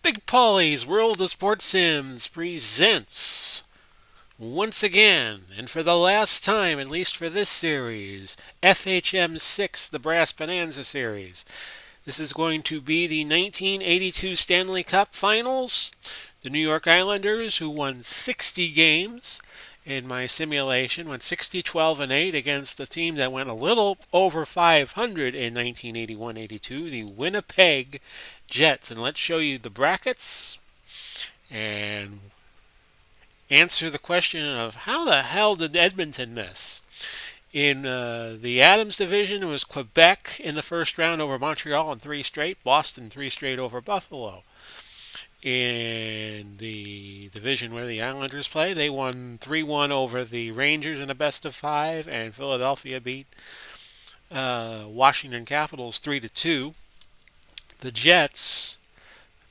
Big Paulie's World of Sports Sims presents, once again, and for the last time, at least for this series, FHM 6, the Brass Bonanza series. This is going to be the 1982 Stanley Cup Finals. The New York Islanders, who won 60 games in my simulation, went 60, 12, and 8 against a team that went a little over 500 in 1981-82, the Winnipeg Jets. And let's show you the brackets and answer the question of how the hell did Edmonton miss? In the Adams division, it was Quebec in the first round over Montreal in 3 straight, Boston 3 straight over Buffalo. In the division where the Islanders play, they won 3-1 over the Rangers in a best of 5, and Philadelphia beat Washington Capitals 3-2. The Jets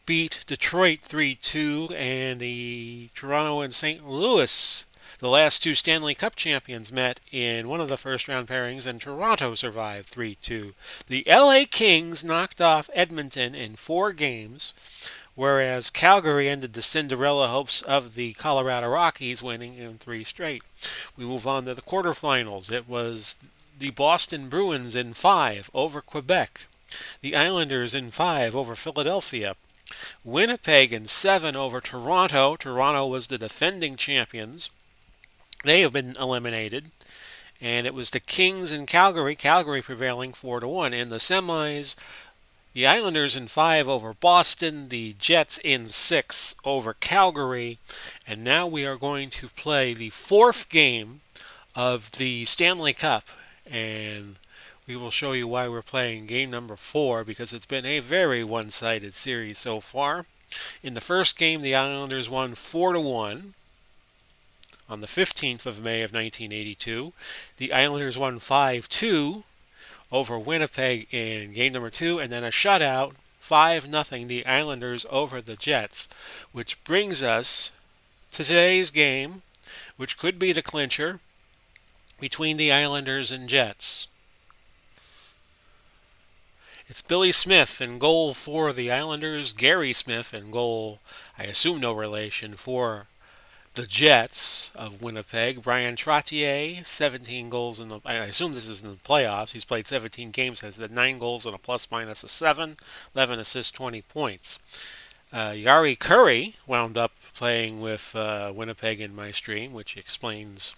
beat Detroit 3-2, and the Toronto and St. Louis, the last two Stanley Cup champions, met in one of the first round pairings, and Toronto survived 3-2. The LA Kings knocked off Edmonton in 4 games, whereas Calgary ended the Cinderella hopes of the Colorado Rockies, winning in 3 straight. We move on to the quarterfinals. It was the Boston Bruins in 5 over Quebec, the Islanders in 5 over Philadelphia, Winnipeg in 7 over Toronto. Toronto was the defending champions. They have been eliminated. And it was the Kings in Calgary, Calgary prevailing 4-1. In the semis, the Islanders in 5 over Boston, the Jets in 6 over Calgary. And now we are going to play the 4th game of the Stanley Cup. And we will show you why we're playing game number 4, because it's been a very one-sided series so far. In the first game, the Islanders won 4-1 on the 15th of May of 1982. The Islanders won 5-2 over Winnipeg in game number 2, and then a shutout, 5-0, the Islanders over the Jets, which brings us to today's game, which could be the clincher between the Islanders and Jets. It's Billy Smith in goal for the Islanders, Gary Smith in goal, I assume no relation, for the Jets of Winnipeg. Brian Trottier, 17 goals in the, I assume this is in the playoffs. He's played 17 games, has had 9 goals and a plus-minus of 7, 11 assists, 20 points. Yari Curry wound up playing with Winnipeg in my stream, which explains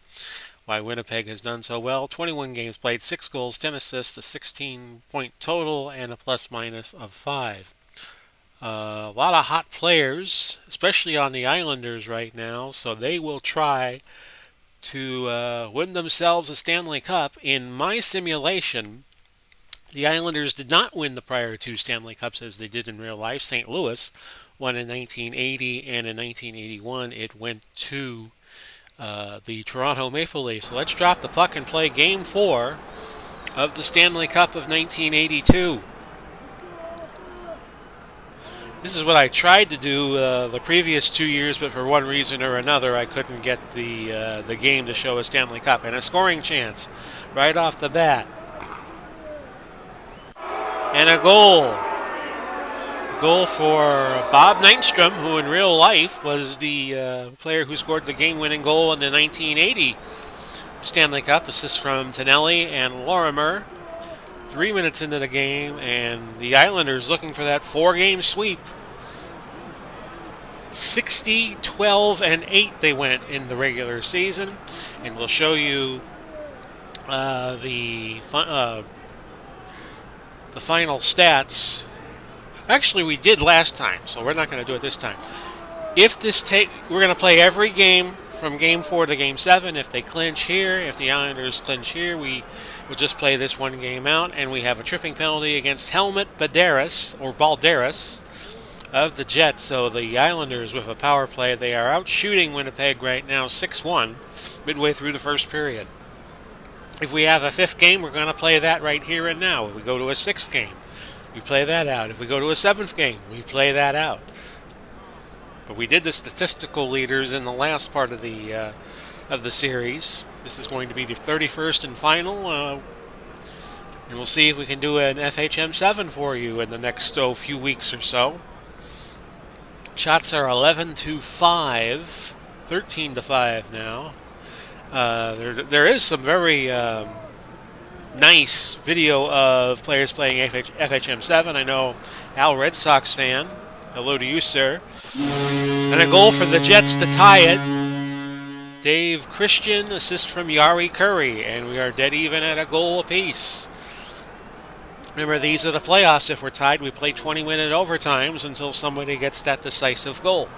why Winnipeg has done so well. 21 games played, 6 goals, 10 assists, a 16-point total, and a plus-minus of 5. A lot of hot players, especially on the Islanders right now, so they will try to win themselves a Stanley Cup. In my simulation, the Islanders did not win the prior 2 Stanley Cups as they did in real life. St. Louis won in 1980, and in 1981 it went to the Toronto Maple Leafs. So let's drop the puck and play Game 4 of the Stanley Cup of 1982. This is what I tried to do the previous 2 years, but for one reason or another, I couldn't get the game to show a Stanley Cup. And a scoring chance right off the bat. And a goal. A goal for Bob Nystrom, who in real life was the player who scored the game-winning goal in the 1980 Stanley Cup. Assist from Tonelli and Lorimer. 3 minutes into the game, and the Islanders looking for that 4-game sweep. 60, 12, and 8 they went in the regular season, and we'll show you the final stats. Actually, we did last time, so we're not going to do it this time. We're going to play every game from Game 4 to Game 7. If they clinch here, if the Islanders clinch here, we'll just play this one game out, and we have a tripping penalty against Helmut Balderas of the Jets. So the Islanders, with a power play, they are out shooting Winnipeg right now 6-1 midway through the first period. If we have a 5th game, we're going to play that right here and now. If we go to a 6th game, we play that out. If we go to a 7th game, we play that out. But we did the statistical leaders in the last part of the series. This is going to be the 31st and final, and we'll see if we can do an FHM 7 for you in the next few weeks or so. Shots are 11-5, 13-5 now. There is some very nice video of players playing FHM 7. I know Al, Red Sox fan. Hello to you, sir. And a goal for the Jets to tie it. Dave Christian, assist from Yari Curry, and we are dead even at a goal apiece. Remember, these are the playoffs. If we're tied, we play 20-minute overtimes until somebody gets that decisive goal.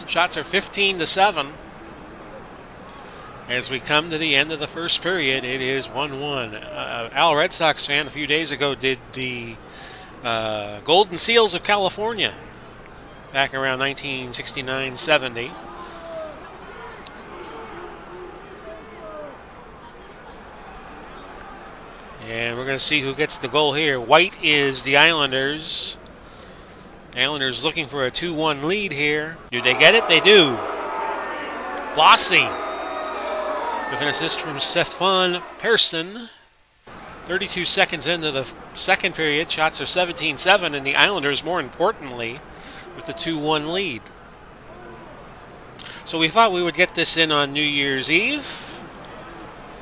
Shots are 15-7. As we come to the end of the first period, it is 1-1. Al, Red Sox fan, a few days ago did the Golden Seals of California back around 1969-70. And we're going to see who gets the goal here. White is the Islanders. Islanders looking for a 2-1 lead here. Do they get it? They do. Bossy. With an assist from Swan Pearson. 32 seconds into the second period. Shots are 17-7, and the Islanders, more importantly, with the 2-1 lead. So we thought we would get this in on New Year's Eve.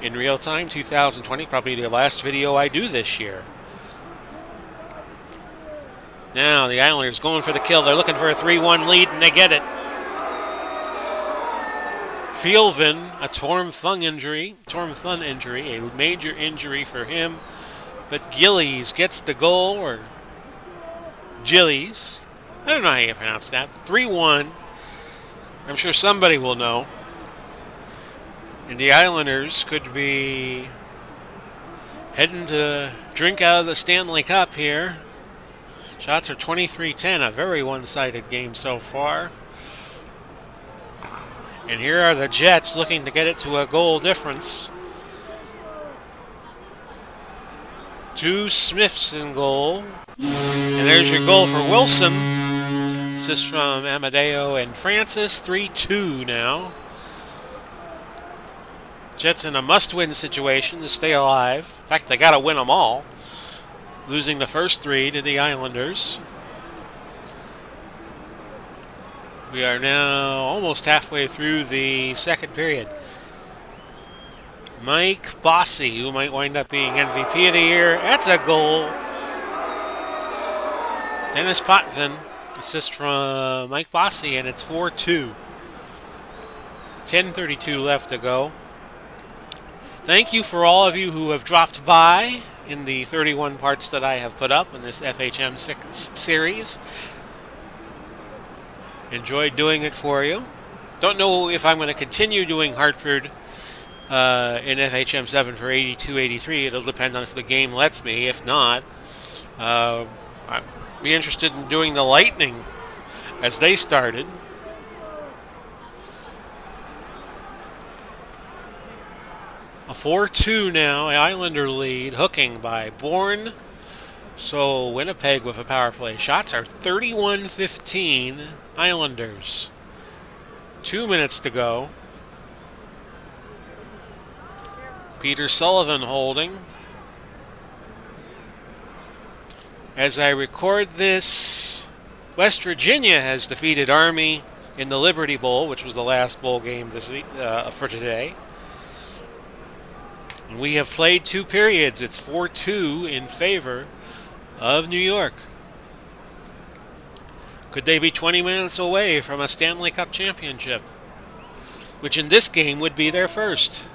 In real time, 2020, probably the last video I do this year. Now the Islanders going for the kill. They're looking for a 3-1 lead, and they get it. Fielvin, a torn thumb injury, a major injury for him. But Gillies gets the goal, or Gillies. I don't know how you pronounce that. 3-1. I'm sure somebody will know. And the Islanders could be heading to drink out of the Stanley Cup here. Shots are 23-10, a very one-sided game so far. And here are the Jets looking to get it to a goal difference. 2 Smiths in goal. And there's your goal for Wilson. Assist from Amadeo and Francis. 3-2 now. Jets in a must-win situation to stay alive. In fact, they got to win them all. Losing the first 3 to the Islanders. We are now almost halfway through the second period. Mike Bossy, who might wind up being MVP of the year. That's a goal. Dennis Potvin, assist from Mike Bossy, and it's 4-2. 10:32 left to go. Thank you for all of you who have dropped by in the 31 parts that I have put up in this FHM series. Enjoyed doing it for you. Don't know if I'm going to continue doing Hartford in FHM 7 for 82-83. It'll depend on if the game lets me. If not, I'd be interested in doing the Lightning as they started. A 4-2 now, Islander lead, hooking by Bourne. So Winnipeg with a power play. Shots are 31-15, Islanders. 2 minutes to go. Peter Sullivan holding. As I record this, West Virginia has defeated Army in the Liberty Bowl, which was the last bowl game for today. We have played 2 periods. It's 4-2 in favor of New York. Could they be 20 minutes away from a Stanley Cup championship? Which in this game would be their first.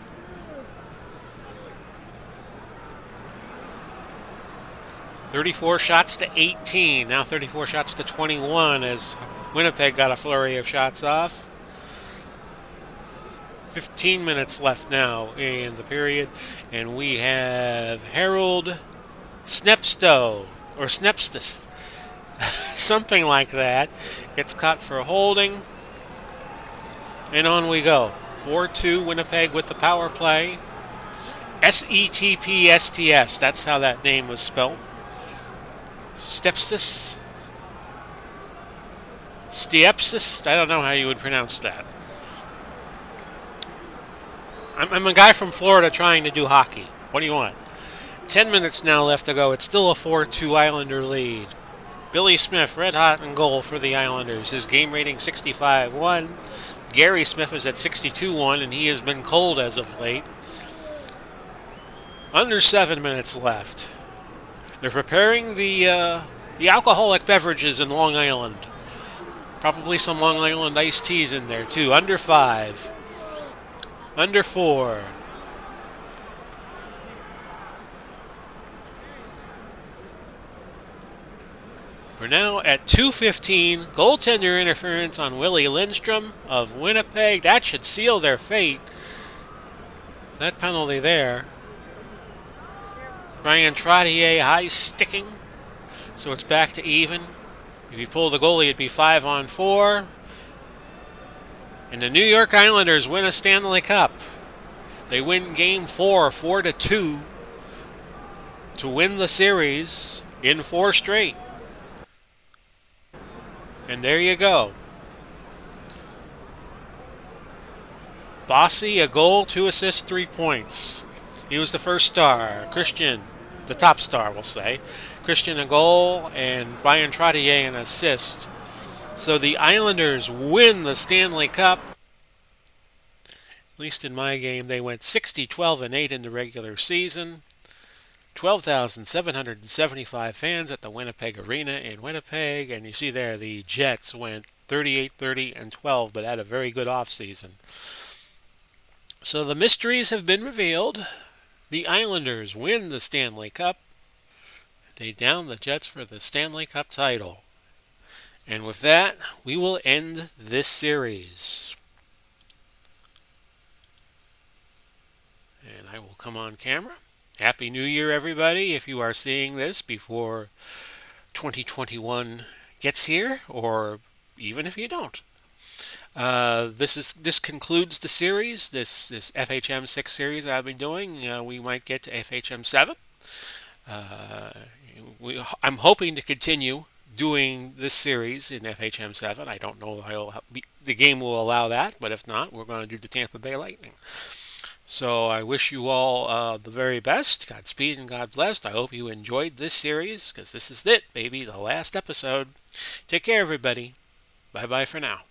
$34 shots to 18. Now 34 shots to 21 as Winnipeg got a flurry of shots off. 15 minutes left now in the period, and we have Harold Snepstow, or Snepstus, something like that, gets caught for holding, and on we go. 4-2 Winnipeg with the power play. Setpsts, that's how that name was spelled. Stepsis? Stiepsis? I don't know how you would pronounce that. I'm a guy from Florida trying to do hockey. What do you want? 10 minutes now left to go. It's still a 4-2 Islander lead. Billy Smith, red hot in goal for the Islanders. His game rating 65-1. Gary Smith is at 62-1, and he has been cold as of late. Under 7 minutes left. They're preparing the alcoholic beverages in Long Island. Probably some Long Island iced teas in there too. Under 5. Under 4. We're now at 2:15. Goaltender interference on Willie Lindstrom of Winnipeg. That should seal their fate. That penalty there. Brian Trottier high sticking. So it's back to even. If you pull the goalie, it'd be 5-on-4. And the New York Islanders win a Stanley Cup. They win Game 4, 4-2, to win the series in 4 straight. And there you go. Bossy, a goal, 2 assists, 3 points. He was the first star. Christian, the top star, we'll say. Christian, a goal, and Brian Trottier, an assist. So the Islanders win the Stanley Cup. At least in my game, they went 60-12-8 in the regular season. 12,775 fans at the Winnipeg Arena in Winnipeg. And you see there, the Jets went 38-30-12, but had a very good offseason. So the mysteries have been revealed. The Islanders win the Stanley Cup. They down the Jets for the Stanley Cup title. And with that, we will end this series. And I will come on camera. Happy New Year, everybody, if you are seeing this before 2021 gets here, or even if you don't. This concludes the series, this FHM 6 series I've been doing. We might get to FHM 7. I'm hoping to continue doing this series in FHM 7. I don't know how the game will allow that, but if not, we're going to do the Tampa Bay Lightning. So I wish you all the very best. Godspeed and God bless. I hope you enjoyed this series, because this is it, baby, the last episode. Take care, everybody. Bye-bye for now.